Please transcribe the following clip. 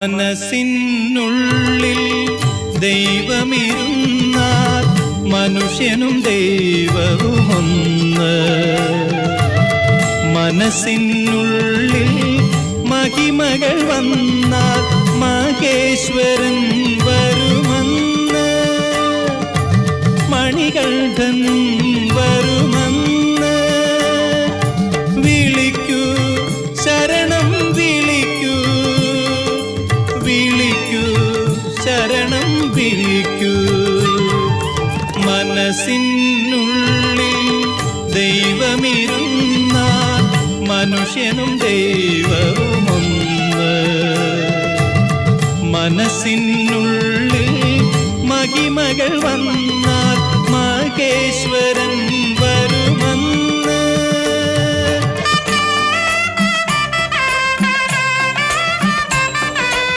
മനസ്സിനുള്ളിൽ ദൈവമിരുന്നാൽ മനുഷ്യനും ദൈവവുമൊന്ന്. മനസ്സിനുള്ളിൽ മഹിമകൾ വന്നാൽ മഹേശ്വരൻ വരുമെന്ന്. മണികണ്ഠൻ വരുമെന്ന്. വിളിക്കൂ, ശരണം വിളിക്കൂ, വിളിക്കൂ, ശരണം വിളിക്കൂ. മനസ്സിനുള്ളിൽ ദൈവമിരുന്നാൽ മനുഷ്യനും ദൈവവുമൊന്ന്. മനസ്സിനുള്ളിൽ മഹിമകൾ വന്നാൽ മഹേശ്വരൻ